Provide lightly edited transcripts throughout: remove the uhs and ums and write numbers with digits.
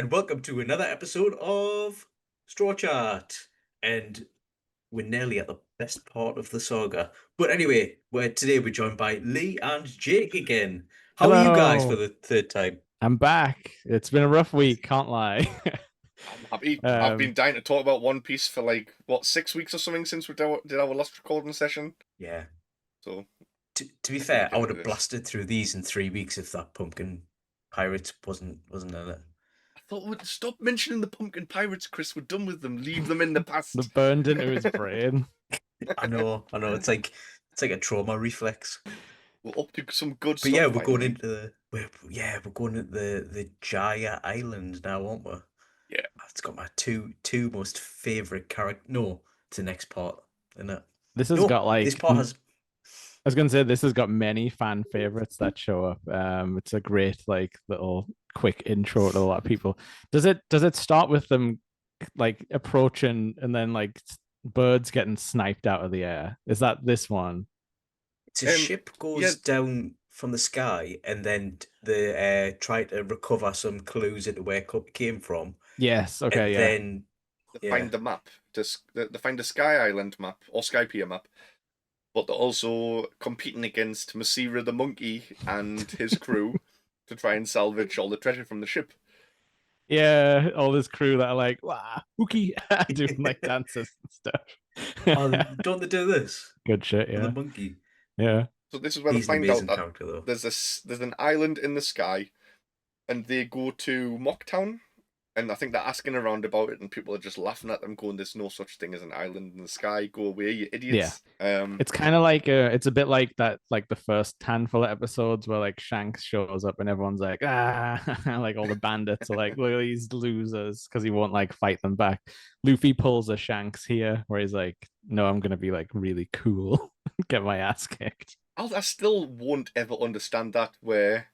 and welcome to another episode of Strawchat. And we're nearly at the best part of the saga. But anyway, today we're joined by Lee and Jake again. How are you guys for Hello, the third time? I'm back. It's been a rough week, can't lie. I'm happy. I've um, been dying to talk about One Piece for like, what, 6 weeks or something since we did our last recording session. Yeah. So, To be fair, I would have this. blasted through these in 3 weeks if that pumpkin pirate wasn't in it. I thought we'd stop mentioning the pumpkin pirates, Chris. We're done with them. Leave them in the past. the burned into his brain. I know. It's like a trauma reflex. We're up to some good But stuff. yeah, we're finally. going into we're going into the Jaya Island now, aren't we? Yeah. It's got my two most favorite character. No, it's the next part, isn't it? This has No, got like this part has. I was gonna say this has got many fan favorites that show up. It's a great like little quick intro to a lot of people. Does it start with them like approaching and then like birds getting sniped out of the air? Is that this one? It's a ship goes down from the sky, and then they try to recover some clues into where Cup came from. Yes. Okay. And yeah. then they find the map. They find the Sky Island map or Skypiea map. But they're also competing against Masira the monkey and his crew to try and salvage all the treasure from the ship. Yeah, all this crew that are like, wow, hooky, doing like dances and stuff. Don't they do this? Good shit, yeah. The monkey. Yeah. So this is where they find out that though. there's an island in the sky, and they go to Mocktown, and I think they're asking around about it, and people are just laughing at them, going, "There's no such thing as an island in the sky. Go away, you idiots!" Yeah. It's kind of like it's a bit like that, like the first handful of episodes where like Shanks shows up and everyone's like, like all the bandits are like, look at these losers because he won't like fight them back. Luffy pulls a Shanks here where he's like, no, I'm gonna be like really cool, get my ass kicked. I still won't ever understand that where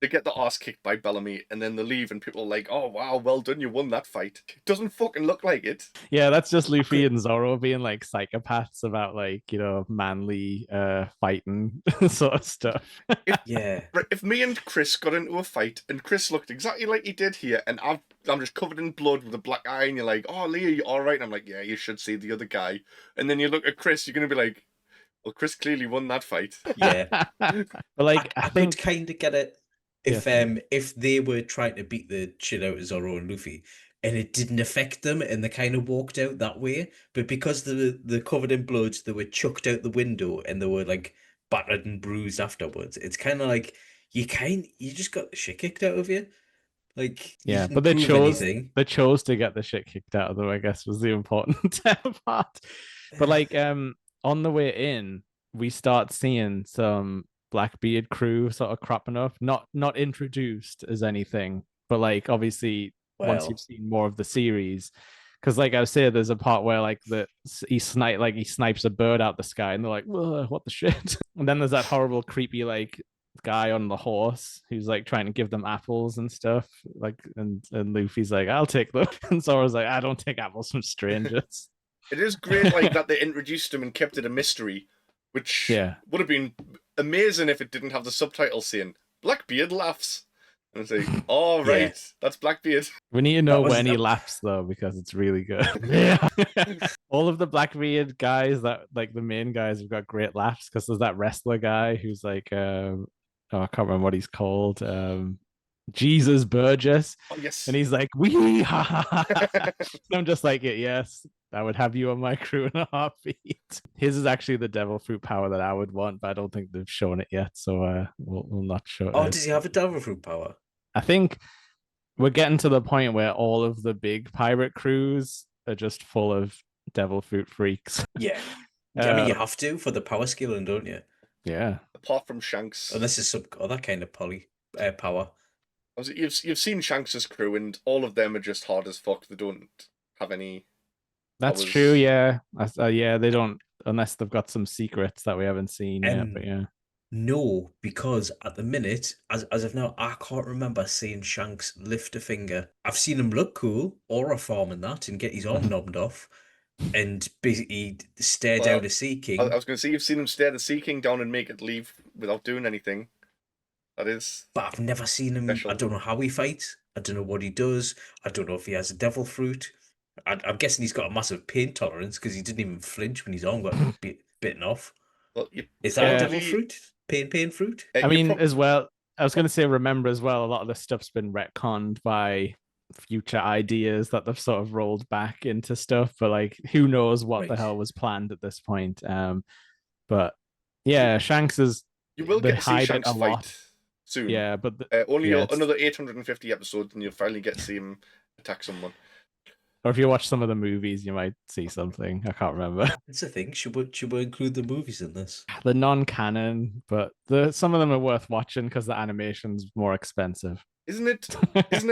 they get the ass kicked by Bellamy and then they leave and people are like, oh wow, well done, you won that fight. It doesn't fucking look like it. Yeah, that's just Luffy and Zoro being like psychopaths about like, you know, manly fighting sort of stuff. If me and Chris got into a fight and Chris looked exactly like he did here and I'm just covered in blood with a black eye and you're like, oh Lee, are you alright? I'm like, yeah, you should see the other guy. And then you look at Chris, you're gonna be like, well, Chris clearly won that fight. Yeah. But like I think kind of get it if they were trying to beat the shit out of Zoro and Luffy and it didn't affect them and they kind of walked out that way, but because they're covered in blood, they were chucked out the window and they were like battered and bruised afterwards. It's kind of like you just got the shit kicked out of you. Like, yeah, but they chose to get the shit kicked out of them, I guess, was the important part. But like on the way in, we start seeing some Blackbeard crew sort of cropping up, not introduced as anything, but like obviously once you've seen more of the series, because like I was saying, there's a part where like he snipes a bird out the sky, and they're like, what the shit? And then there's that horrible, creepy like guy on the horse who's like trying to give them apples and stuff, like and Luffy's like, I'll take them, and Zoro's like, I don't take apples from strangers. It is great like that they introduced him and kept it a mystery, which would have been amazing if it didn't have the subtitles saying Blackbeard laughs. And it's like, oh right, that's Blackbeard. We need to know when he laughs though, because it's really good. Yeah. All of the Blackbeard guys, that like the main guys, have got great laughs, because there's that wrestler guy who's like I can't remember what he's called. Jesus Burgess. Oh yes. And he's like, wee ha ha. I'm just like, yes, I would have you on my crew in a heartbeat. His is actually the devil fruit power that I would want, but I don't think they've shown it yet, so we'll not show it. Oh, does he have a devil fruit power? I think we're getting to the point where all of the big pirate crews are just full of devil fruit freaks. Yeah. I mean, you have to for the power scaling, don't you? Yeah. Apart from Shanks. Unless it's some other kind of power. You've seen Shanks' crew, and all of them are just hard as fuck. They don't have any. That's true. Yeah. Yeah, they don't, unless they've got some secrets that we haven't seen yet. But yeah. No, because at the minute, as of now, I can't remember seeing Shanks lift a finger. I've seen him look cool, aura farm and that, and get his arm knobbed off, and basically stare down a Sea King. I was going to say, you've seen him stare the Sea King down and make it leave without doing anything. That is. But I've never seen him. Special. I don't know how he fights. I don't know what he does. I don't know if he has a devil fruit. I'm guessing he's got a massive pain tolerance because he didn't even flinch when his arm got bitten off. Well, you Is that a devil probably fruit? Pain fruit? I you mean, as well, I was going to say, remember as well, a lot of this stuff's been retconned by future ideas that they've sort of rolled back into stuff, but like, who knows what the Right. hell was planned at this point. But yeah, Shanks is, you will they get to see hide it Shanks a lot. fight soon. Yeah, but Only yeah, another 850 episodes, and you'll finally get to see him attack someone. or if you watch some of the movies, you might see something. I can't remember. It's a thing. Should we include the movies in this? The non-canon, but some of them are worth watching because the animation's more expensive. Isn't it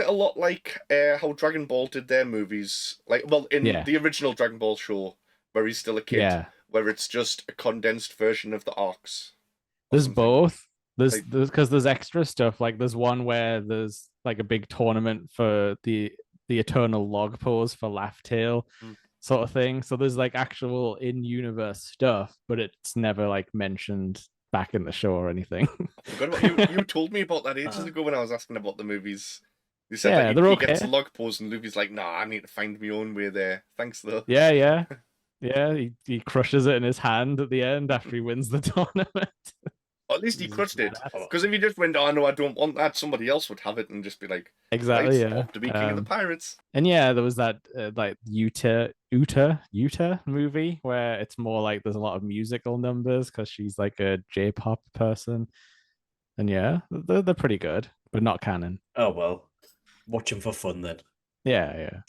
a lot like how Dragon Ball did their movies? Like, well, in Yeah. the original Dragon Ball show, where he's still a kid, Yeah. where it's just a condensed version of the arcs. There's something. both. There's Like- because there's extra stuff. Like there's one where there's like a big tournament for the eternal log pose for Laugh Tale Mm. sort of thing. So there's like actual in-universe stuff, but it's never like mentioned back in the show or anything. I forgot about you. You told me about that ages ago when I was asking about the movies. You said Yeah, that they're he okay. gets the log pose, and Luffy's like, "Nah, I need to find my own way there." Thanks, though. Yeah. He crushes it in his hand at the end after he wins the tournament. Or at least he crushed it. Because if he just went, "Oh no, I don't want that," somebody else would have it and just be like, Exactly. "Right, Yeah. off to be king of the pirates." And yeah, there was that like Uta movie where it's more like there's a lot of musical numbers because she's like a J-pop person. And yeah, they're pretty good, but not canon. Oh well, watch them for fun then. Yeah.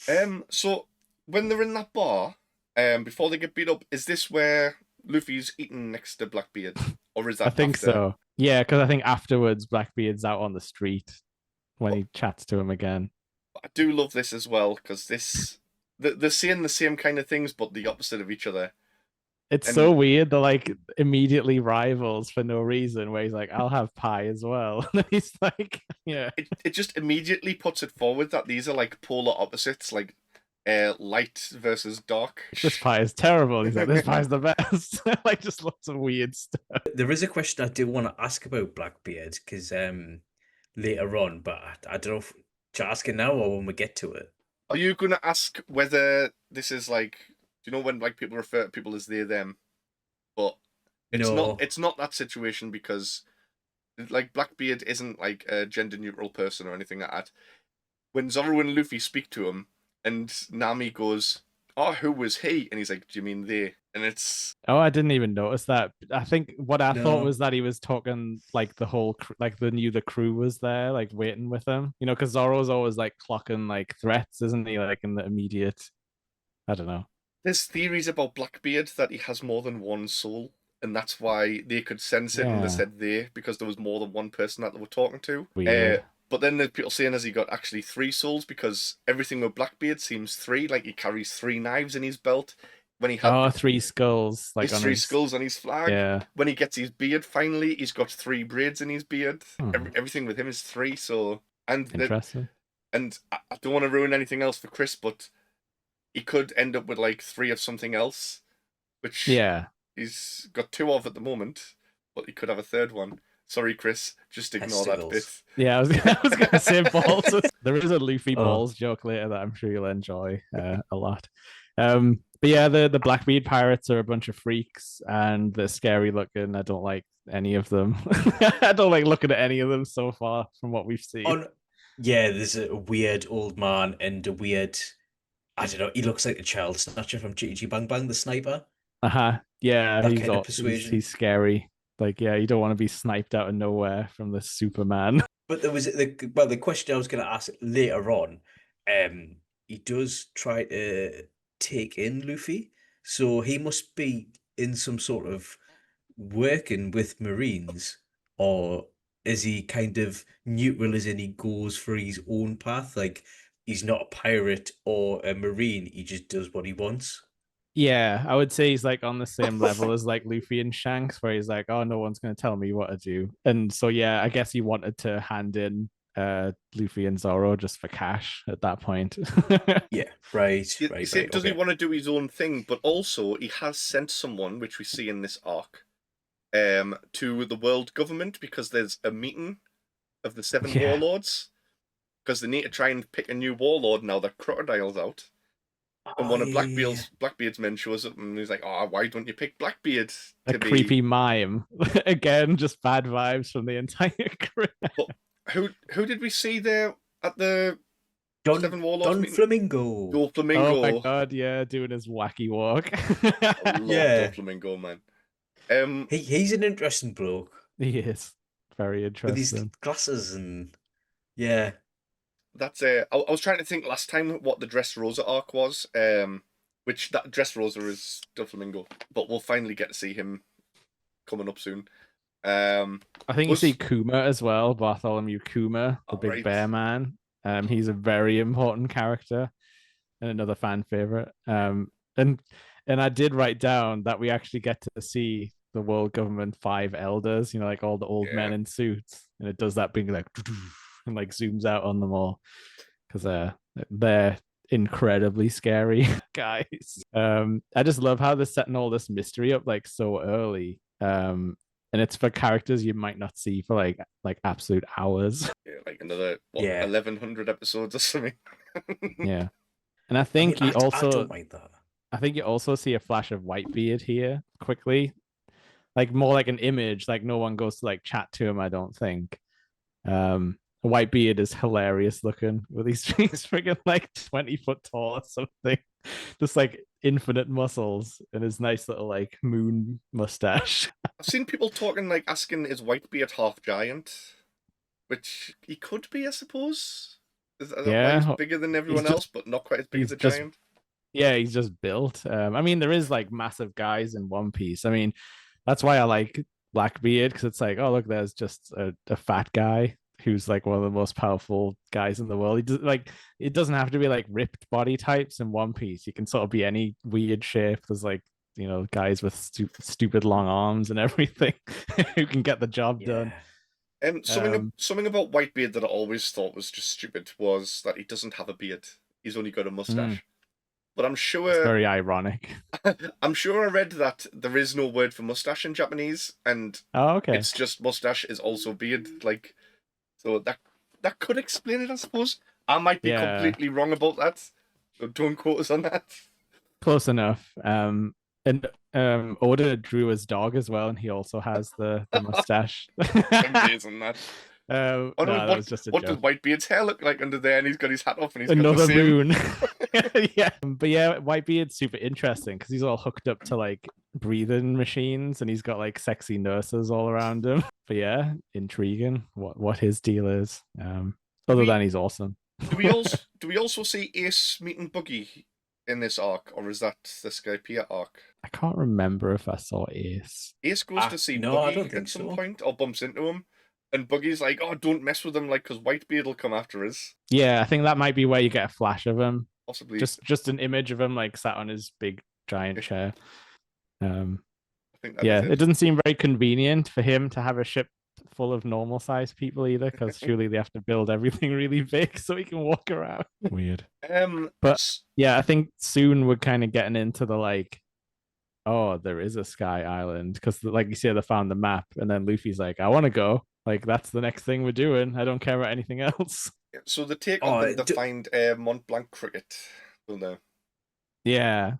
So when they're in that bar, before they get beat up, is this where Luffy's eating next to Blackbeard, or is that? I think after? so. Yeah, because I think afterwards Blackbeard's out on the street when he chats to him again. I do love this as well because they're saying the same kind of things but the opposite of each other. It's And- so weird. They're like immediately rivals for no reason. Where he's like, "I'll have pie as well." And he's like, "Yeah." It just immediately puts it forward that these are like polar opposites, like light versus dark. This pie is terrible. He's like, "This pie's the best." Like just lots of weird stuff. There is a question I do want to ask about Blackbeard because later on, but I don't know if to ask it now or when we get to it. Are you going to ask whether this is like, do you know when like people refer to people as they them, but it's No. not. It's not that situation because like Blackbeard isn't like a gender neutral person or anything like that. When Zoro and Luffy speak to him, and Nami goes, "Oh, who was he?" and he's like, "Do you mean they?" And it's Oh, I didn't even notice that. I think what I No. thought was that he was talking like the whole like the crew was there, like waiting with him. You know, because Zoro's always like clocking like threats, isn't he? Like in the immediate. I don't know. there's theories about Blackbeard that he has more than one soul, and that's why they could sense it and Yeah. they said they because there was more than one person that they were talking to. Weird. But then there's people saying has he got actually 3 souls because everything with Blackbeard seems 3, like he carries 3 knives in his belt. When he had Oh, 3 skulls, like his on 3 his skulls on his flag. Yeah. When he gets his beard finally, he's got 3 braids in his beard. Hmm. Everything with him is 3, so Interesting. and I don't want to ruin anything else for Chris, but he could end up with like 3 of something else, which Yeah. he's got 2 of at the moment, but he could have a 3rd one. Sorry, Chris, just ignore that Testicles. bit. Yeah, I was gonna say balls. There is a Luffy Oh. balls joke later that I'm sure you'll enjoy a lot. But yeah, the Blackbeard pirates are a bunch of freaks and they're scary looking. I don't like any of them. I don't like looking at any of them so far from what we've seen. Yeah, there's a weird old man and a weird, I don't know, he looks like a child snatcher from Chitty Bang Bang, the sniper. Yeah, That he's kind of all, persuasion. he's scary. Like, yeah, you don't want to be sniped out of nowhere from the Superman. But there was the question I was going to ask later on. He does try to take in Luffy, so he must be in some sort of working with Marines, or is he kind of neutral as in he goes for his own path? Like he's not a pirate or a Marine, he just does what he wants. Yeah, I would say he's like on the same level as like Luffy and Shanks, where he's like, "Oh, no one's going to tell me what to do." And so, yeah, I guess he wanted to hand in Luffy and Zoro just for cash at that point. Yeah, right, You right, see, right. does Okay. he want to do his own thing? But also, he has sent someone, which we see in this arc, to the world government because there's a meeting of the 7 Yeah. warlords. because they need to try and pick a new warlord now that Crocodile's out. And one of Blackbeard's men shows up and he's like, "Oh, why don't you pick Blackbeard to be creepy mime?" Again, just bad vibes from the entire crew. But who did we see there at the Seven Warlords Don meeting? Flamingo. Don Flamingo. Oh my god, yeah, doing his wacky walk. I love Don Flamingo, man. He's an interesting bloke. He is very interesting. With these glasses and yeah. That's I was trying to think last time what the Dressrosa arc was. Which that Dressrosa is Don Flamingo, but we'll finally get to see him coming up soon. I think you see Kuma as well, Bartholomew Kuma, the big bear man. He's a very important character and another fan favorite. And I did write down that we actually get to see the world government 5 elders, you know, like all the old men in suits, and it does that being like and like zooms out on them all because they're incredibly scary guys. I just love how they're setting all this mystery up like so early. And it's for characters you might not see for like absolute hours. Yeah, like another 1100 episodes or something. Yeah, and I think I don't mind that. I think you also see a flash of Whitebeard here quickly, like more like an image. Like no one goes to like chat to him, I don't think. Whitebeard is hilarious looking with these friggin' like 20 foot tall or something, just like infinite muscles and his nice little like moon mustache. I've seen people talking like asking, is Whitebeard half giant? Which he could be, I suppose. He's bigger than everyone else, but not quite as big as a giant. Yeah, he's just built. I mean, there is like massive guys in One Piece. I mean, that's why I like Blackbeard, because it's like, oh look, there's just a fat guy who's like one of the most powerful guys in the world. He does, like, it doesn't have to be like ripped body types in One Piece. You can sort of be any weird shape. There's like, you know, guys with stupid long arms and everything who can get the job done. Something about Whitebeard that I always thought was just stupid was that he doesn't have a beard. He's only got a mustache. But I'm sure it's very ironic. I'm sure I read that there is no word for mustache in Japanese, and it's just mustache is also beard. Like, so that could explain it, I suppose. I might be completely wrong about that, so don't quote us on that. Close enough. And Oda drew his dog as well, and he also has the mustache. Amazing, that. That was just a what joke. does Whitebeard's hair look like under there? And he's got his hat off, and he's another got the same... moon. Yeah, but yeah, Whitebeard's super interesting because he's all hooked up to like breathing machines, and he's got like sexy nurses all around him. But yeah, intriguing what his deal is. Other than he's awesome. Do we also see Ace meeting Buggy in this arc, or is that the Skypiea arc? I can't remember if I saw Ace. Ace goes to see Buggy at some point, or bumps into him. And Buggy's like, oh, don't mess with him, like, because Whitebeard will come after us. Yeah, I think that might be where you get a flash of him. Possibly. Just an image of him, like, sat on his big, giant chair. I think it doesn't seem very convenient for him to have a ship full of normal-sized people either, because surely they have to build everything really big so he can walk around. Weird. But, yeah, I think soon we're kind of getting into the, like, oh, there is a Sky Island, because, like you said, they found the map, and then Luffy's like, I want to go. Like, that's the next thing we're doing. I don't care about anything else. So the take on them to find Mont Blanc cricket, don't they? Yeah.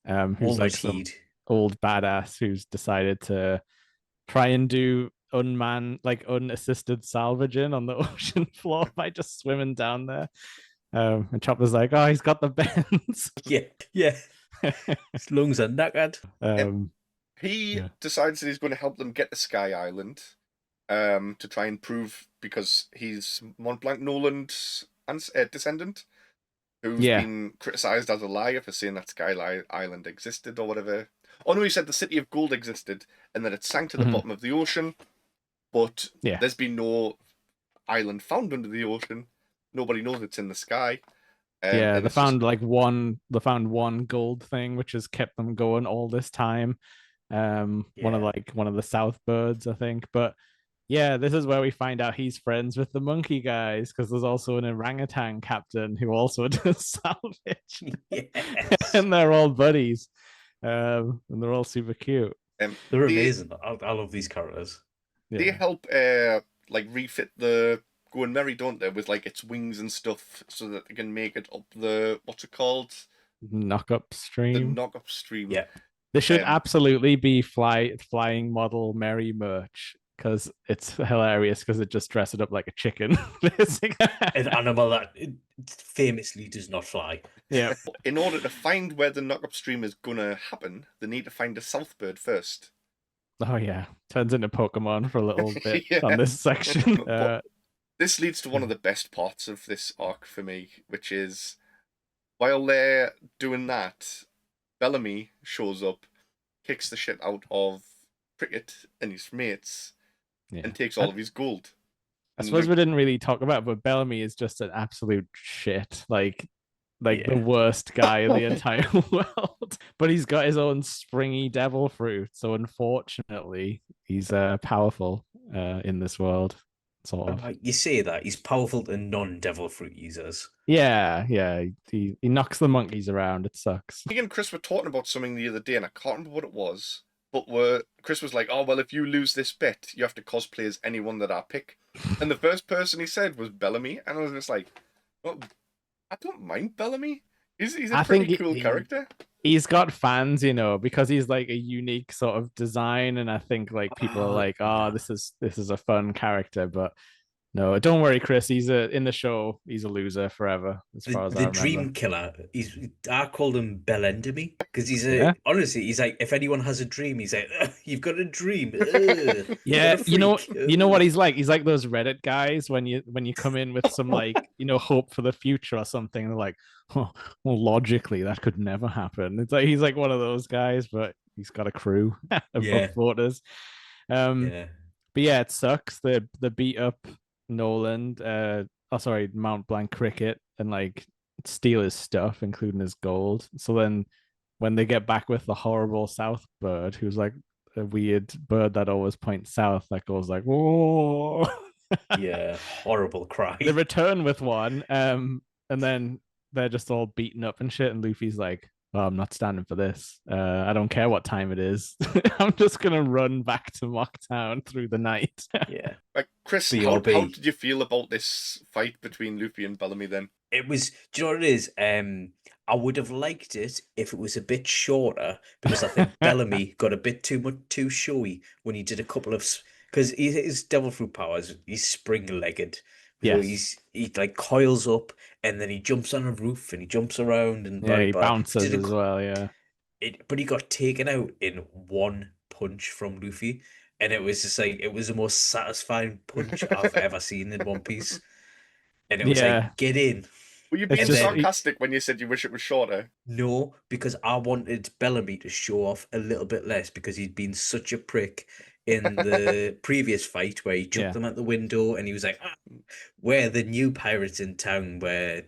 Who's like some old badass who's decided to try and do unassisted salvaging on the ocean floor by just swimming down there. And Chopper's like, oh, he's got the bends. Yeah. His lungs are knackered. He decides that he's going to help them get to Sky Island. To try and prove, because he's Mont Blanc Noland's descendant, who's been criticised as a liar for saying that Sky Island existed or whatever. Oh no, he said the City of Gold existed and that it sank to the bottom of the ocean, but there's been no island found under the ocean. Nobody knows it's in the sky. They found one gold thing, which has kept them going all this time. One of the South Birds, I think, but. Yeah, this is where we find out he's friends with the monkey guys, because there's also an orangutan captain who also does salvage. Yes. And they're all buddies. And they're all super cute. They're amazing. I love these characters. They help refit the going merry, don't they, with like its wings and stuff, so that they can make it up the what's it called? Knock up The stream. knock up stream. Yeah. There should Um, absolutely be flying model Mary merch because it's hilarious because it just dresses it up like a chicken. An animal that famously does not fly. Yeah. In order to find where the knock up stream is gonna happen, they need to find a southbird first. Oh yeah, turns into Pokemon for a little bit Yeah. on this section. But this leads to one of the best parts of this arc for me, which is while they're doing that, Bellamy shows up, kicks the shit out of Cricket and his mates, yeah. and takes all of his gold. I suppose we didn't really talk about it, but Bellamy is just an absolute shit. Like the worst guy in the entire world. But he's got his own springy devil fruit. So unfortunately, he's powerful in this world. Sort of. You say that he's powerful to non-devil fruit users. Yeah. He knocks the monkeys around. It sucks. Me and Chris were talking about something the other day, and I can't remember what it was. But Chris was like, "Oh well, if you lose this bet, you have to cosplay as anyone that I pick." And the first person he said was Bellamy, and I was just like, "Well, I don't mind Bellamy. He's a pretty cool character." He's got fans, because he's like a unique sort of design, and I think like people are like, "Oh, this is a fun character," but no, don't worry, Chris. In the show. He's a loser forever, as far as I remember. The dream killer. I called him Bellamy because honestly, he's like, if anyone has a dream, he's like, you've got a dream. Yeah, you know what he's like. He's like those Reddit guys when you come in with some like hope for the future or something. They're like, oh, well, logically that could never happen. It's like he's like one of those guys, but he's got a crew of voters. But yeah, it sucks. The beat up Noland, Mount Blanc Cricket, and like steal his stuff, including his gold. So then when they get back with the horrible South bird, who's like a weird bird that always points south, that goes like, whoa. Yeah, horrible cry. They return with one, and then they're just all beaten up and shit, and Luffy's like, oh, I'm not standing for this. I don't care what time it is. I'm just gonna run back to Mocktown through the night. Yeah. Like Chris, how did you feel about this fight between Luffy and Bellamy then? It was. Do you know what it is? I would have liked it if it was a bit shorter because I think Bellamy got a bit too showy when he did a couple of because his devil fruit powers. He's spring-legged. So he like coils up and then he jumps on a roof and he jumps around and he bounces as well. Yeah, but he got taken out in one punch from Luffy, and it was just like it was the most satisfying punch I've ever seen in One Piece. And it was like, get in. Were you being sarcastic when you said you wish it was shorter? No, because I wanted Bellamy to show off a little bit less because he'd been such a prick in the previous fight where he chucked them out the window and he was like, we're the new pirates in town, where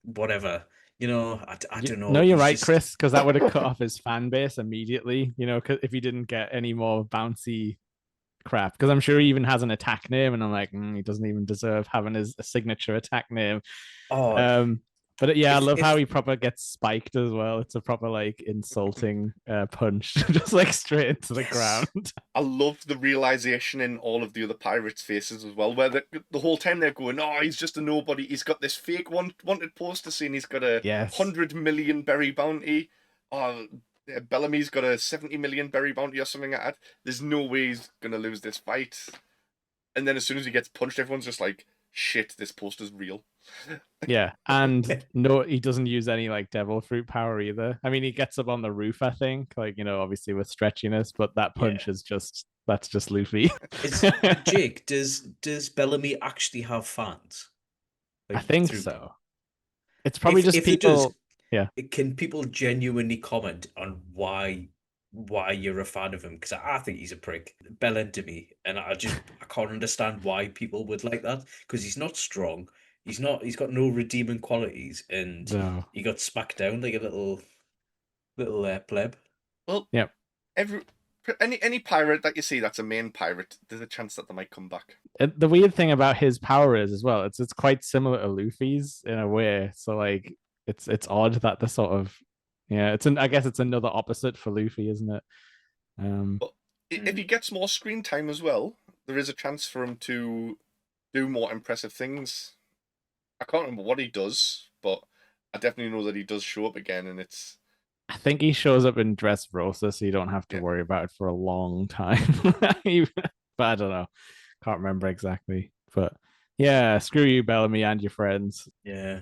whatever. I don't know. No, you're right, Chris, because that would have cut off his fan base immediately, if he didn't get any more bouncy crap. Because I'm sure he even has an attack name, and I'm like, he doesn't even deserve having his signature attack name. But I love how he proper gets spiked as well. It's a proper like insulting punch, just like straight into the ground. I love the realization in all of the other pirates' faces as well, where the whole time they're going, "Oh, he's just a nobody. He's got this fake wanted poster saying he's got a 100 million berry bounty. Oh, Bellamy's got a 70 million berry bounty or something like that. There's no way he's gonna lose this fight." And then as soon as he gets punched, everyone's just like, "Shit, this poster's real." Yeah, and no, he doesn't use any like devil fruit power either. I mean, he gets up on the roof, I think, like obviously with stretchiness, but that punch is that's just Luffy. Jake, does Bellamy actually have fans? Like, I think so. It's probably just people. Can people genuinely comment on why you're a fan of him? Because I think he's a prick, Bellamy, and I can't understand why people would like that because he's not strong. He's got no redeeming qualities, and he got smacked down like a little pleb. Well, any pirate that you see that's a main pirate, there's a chance that they might come back. The weird thing about his power is as well, it's quite similar to Luffy's in a way. So like, it's odd that the sort of I guess it's another opposite for Luffy, isn't it? But if he gets more screen time as well, there is a chance for him to do more impressive things. I can't remember what he does, but I definitely know that he does show up again, and it's. I think he shows up in Dressrosa, so you don't have to worry about it for a long time. But I don't know. Can't remember exactly. But yeah, screw you, Bellamy, and your friends. Yeah.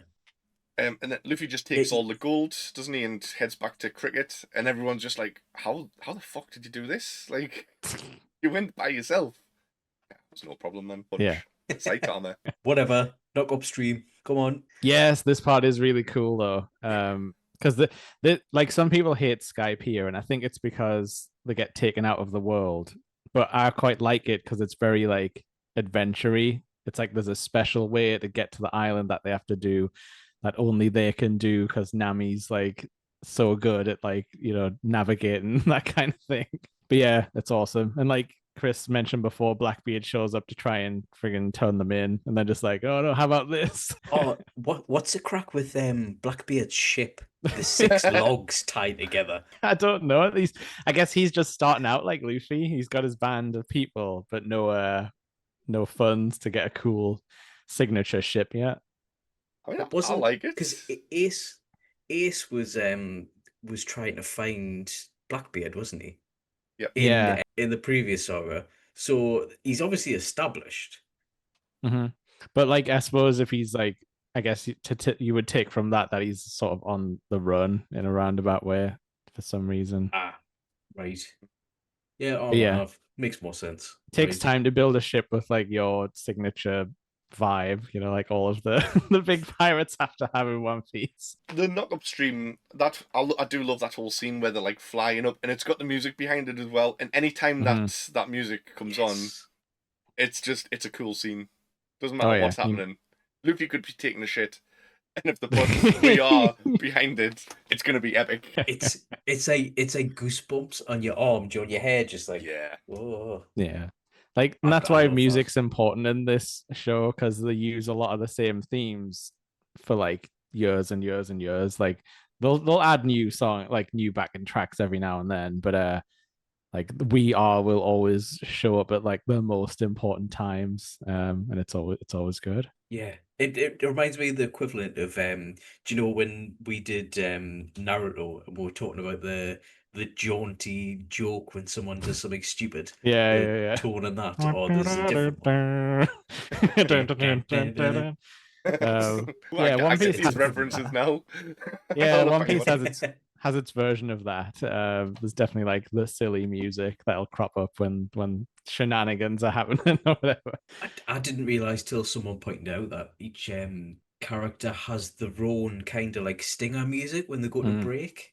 And then Luffy just takes all the gold, doesn't he, and heads back to cricket, and everyone's just like, how the fuck did you do this? Like, you went by yourself. Yeah, there's no problem then. Punch. Yeah. Sight armor. Whatever. Knock upstream. Come on. Yes, this part is really cool though. Because the like some people hate Skype here, and I think it's because they get taken out of the world. But I quite like it because it's very like adventure-y. It's like there's a special way to get to the island that they have to do that only they can do because Nami's like so good at like, navigating that kind of thing. But yeah, it's awesome. And like Chris mentioned before, Blackbeard shows up to try and friggin' turn them in, and they're just like, "Oh no, how about this?" Oh, what's the crack with Blackbeard's ship? The 6 logs tied together. I don't know. At least I guess he's just starting out like Luffy. He's got his band of people, but no funds to get a cool signature ship yet. I mean, I like it because Ace was trying to find Blackbeard, wasn't he? Yep. In the previous saga, so he's obviously established. Mm-hmm. But like, I suppose if he's like, I guess you would take from that he's sort of on the run in a roundabout way for some reason. Ah, right. Yeah. Yeah, makes more sense. It takes time to build a ship with like your signature vibe, like all of the the big pirates have to have in One Piece. The knock upstream, that I do love that whole scene where they're like flying up, and it's got the music behind it as well. And anytime that music comes on, it's a cool scene. Doesn't matter what's happening. Luffy could be taking a shit, and if the bunch we are behind it, it's gonna be epic. It's like goosebumps on your arm, on your hair, just like whoa. Yeah. Like, and that's why music's important in this show, because they use a lot of the same themes for like years and years and years. Like they'll add new backing tracks every now and then, but like We Are will always show up at like the most important times, and it's always good. Yeah, it reminds me of the equivalent of do you know when we did Naruto and we were talking about the jaunty joke when someone does something stupid? Yeah. Tone and that, or there's a different one. Yeah, One Piece has references now. Yeah, One Piece has its version of that. There's definitely like the silly music that'll crop up when shenanigans are happening or whatever. I didn't realize till someone pointed out that each character has their own kind of like stinger music when they go to break.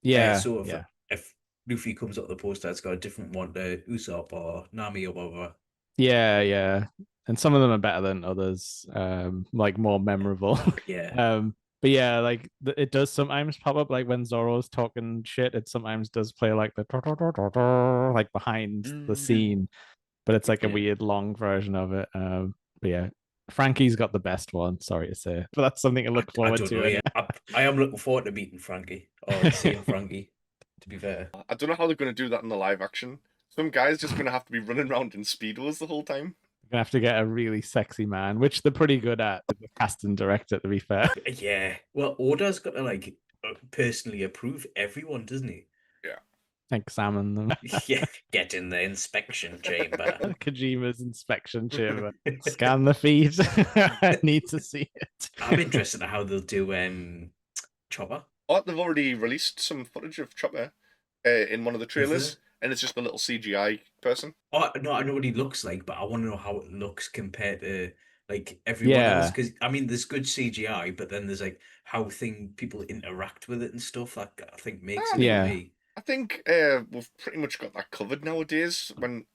Yeah. So if Luffy comes up the poster, it's got a different one to Usopp or Nami or whatever. Yeah. And some of them are better than others, like more memorable. Yeah. But yeah, like it does sometimes pop up, like when Zoro's talking shit. It sometimes does play like the like behind the scene, but it's like a weird long version of it. But yeah, Frankie's got the best one. Sorry to say, but that's something to look forward to. Anyway. I am looking forward to meeting Frankie or seeing Frankie. To be fair, I don't know how they're going to do that in the live action. Some guy's just going to have to be running around in speedos the whole time. Gonna have to get a really sexy man, which they're pretty good at, the casting director, to be fair. Yeah. Well, Oda's got to like personally approve everyone, doesn't he? Yeah. Examine them. Yeah. Get in the inspection chamber. Kojima's inspection chamber. Scan the feed. I need to see it. I'm interested in how they'll do Chopper. Oh, they've already released some footage of Chopper in one of the trailers. And it's just a little CGI person. Oh no, I know what he looks like, but I want to know how it looks compared to like everyone else. Because I mean, there's good CGI, but then there's like how people interact with it and stuff. That I think makes it for me. I think we've pretty much got that covered nowadays.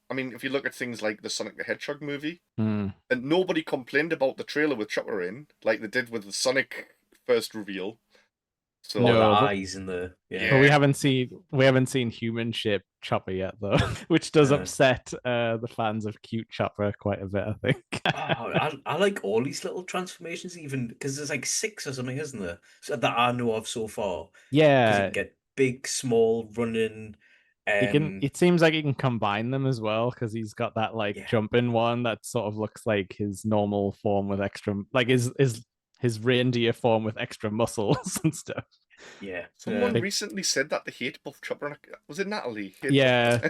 If you look at things like the Sonic the Hedgehog movie, and nobody complained about the trailer with Chopper in, like they did with the Sonic first reveal. So the eyes and the But we haven't seen human shaped Chopper yet though, which does upset the fans of cute Chopper quite a bit, I think. I like all these little transformations, even because there's like 6 or something, isn't there? So that I know of so far. Yeah, because it get big, small, running, It seems like he can combine them as well because he's got that like Yeah. jumping one that sort of looks like his normal form with extra, like his reindeer form with extra muscles and stuff. Yeah. Someone recently said that they hate both Chopper and was it Natalie? Yeah.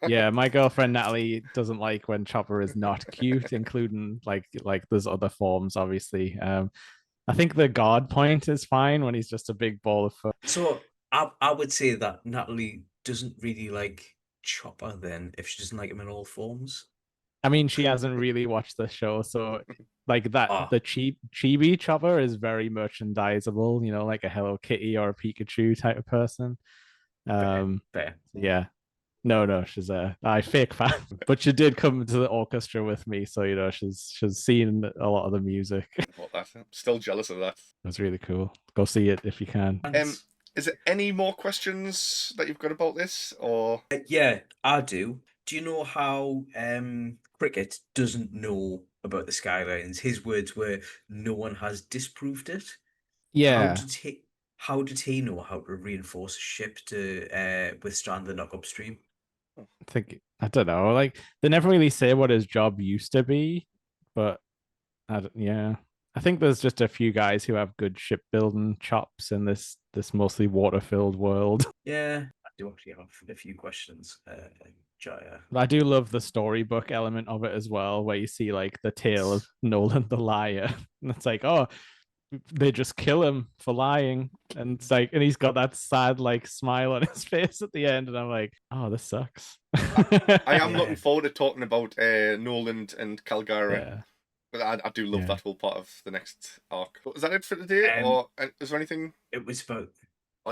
Yeah, my girlfriend Natalie doesn't like when Chopper is not cute, including like there's other forms, obviously. I think the guard point is fine when he's just a big ball of fur. So I would say that Natalie doesn't really like Chopper then if she doesn't like him in all forms. I mean, she hasn't really watched the show, so like that Ah, the chibi Chopper is very merchandisable, you know, like a Hello Kitty or a Pikachu type of person. fair. Yeah. No, she's a fake fan, but she did come to the orchestra with me, so you know she's seen a lot of the music. What that? I'm still jealous of that. It was really cool. Go see it if you can. Is there any more questions that you've got about this, or? Yeah, I do. Do you know how Cricket doesn't know about the skylines? His words were, "No one has disproved it." How Yeah, did he? How did he know how to reinforce a ship to withstand the knock upstream? I don't know. Like they never really say what his job used to be, but yeah, I think there's just a few guys who have good shipbuilding chops in this mostly water filled world. Yeah, I do actually have a few questions, Jaya. I do love the storybook element of it as well, where you see like the tale of Nolan the liar, and it's like, oh, they just kill him for lying, and it's like, and he's got that sad like smile on his face at the end, and I'm like, oh, this sucks. I am looking forward to talking about Nolan and Calgary. Yeah. But I do love that whole part of the next arc. Is that it for today, or is there anything? It was about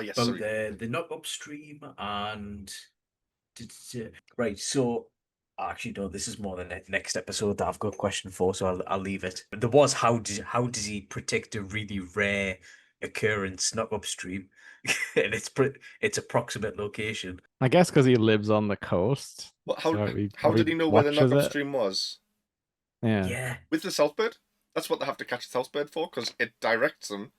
yes, about sorry. the knock upstream and right. So actually, no, this is more the next episode that I've got a question for, so I'll leave it. But there was how does he protect a really rare occurrence knock upstream, and it's approximate location. I guess because he lives on the coast. What, so how did he know where the knock watches it. upstream was? Yeah. With the Southbird? That's what they have to catch the Southbird for, because it directs them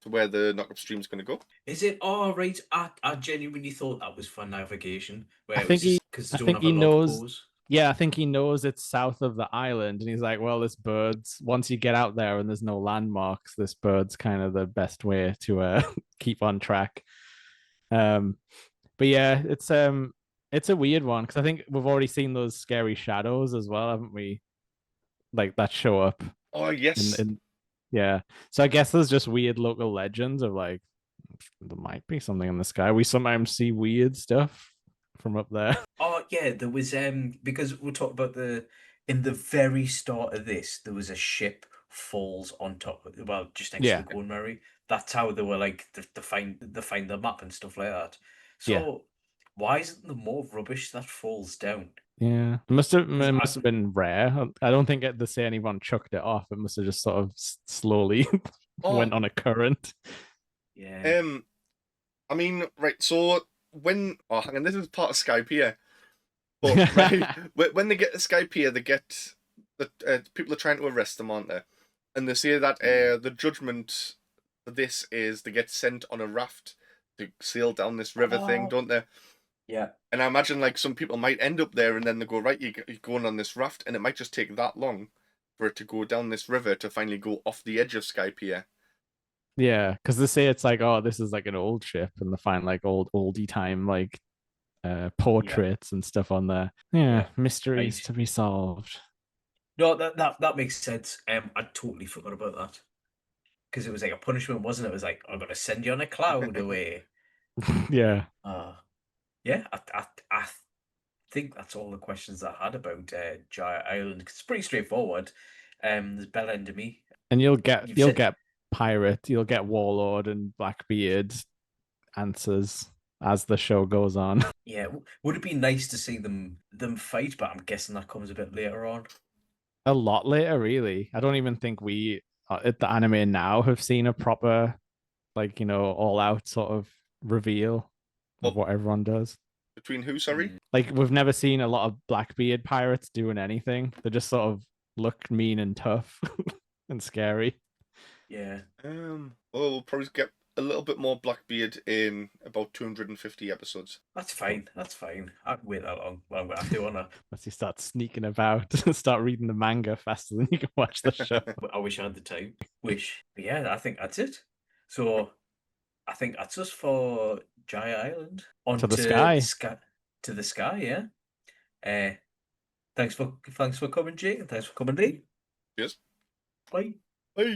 to where the knock upstream is going to go. Is it? Oh, right. I genuinely thought that was for navigation. Where I think he knows. Yeah, I think he knows it's south of the island, and he's like, well, this bird's once you get out there and there's no landmarks, this bird's kind of the best way to keep on track. But yeah, it's a weird one because I think we've already seen those scary shadows as well, haven't we? Like that show up. Oh yes. Yeah. So I guess there's just weird local legends of like there might be something in the sky. We sometimes see weird stuff from up there. Oh yeah, there was because we'll talk about in the very start of this, there was a ship falls on top of, just next to the Corn Murray. That's how they were like to find the map and stuff like that. So why isn't there more rubbish that falls down? Yeah, it must have been rare. I don't think they say anyone chucked it off. It must have just sort of slowly went on a current. Yeah. I mean, right. So hang on, this is part of Skype here. But right, when they get to Skype here, they get the people are trying to arrest them, aren't they? And they say that the judgment for this is they get sent on a raft to sail down this river thing, don't they? Yeah. And I imagine like some people might end up there and then they go, right, you're going on this raft, and it might just take that long for it to go down this river to finally go off the edge of Skype here. Yeah, because they say it's like, oh, this is like an old ship, and they find like oldie time like portraits and stuff on there. Yeah, mysteries to be solved. No, that makes sense. I totally forgot about that because it was like a punishment, wasn't it? It was like, I'm gonna send you on a cloud away. Yeah. Yeah, I think that's all the questions I had about Jaya Island. It's pretty straightforward. There's Bellamy, and you'll get pirate, you'll get warlord and Blackbeard answers as the show goes on. Yeah, would it be nice to see them fight? But I'm guessing that comes a bit later on. A lot later, really. I don't even think we at the anime now have seen a proper, like, you know, all out sort of reveal of what everyone does. Between who, sorry? Like, we've never seen a lot of Blackbeard pirates doing anything. They just sort of look mean and tough and scary. Yeah. Well, we'll probably get a little bit more Blackbeard in about 250 episodes. That's fine. That's fine. I can wait that long. Well, I'm gonna have to, honor. Once you start sneaking about, start reading the manga faster than you can watch the show. I wish I had the time. But yeah, I think that's it. So I think that's us for Jaya Island. On To the sky. To the sky, yeah. Thanks for coming, Jake, and thanks for coming, Lee. Yes. Bye. Bye.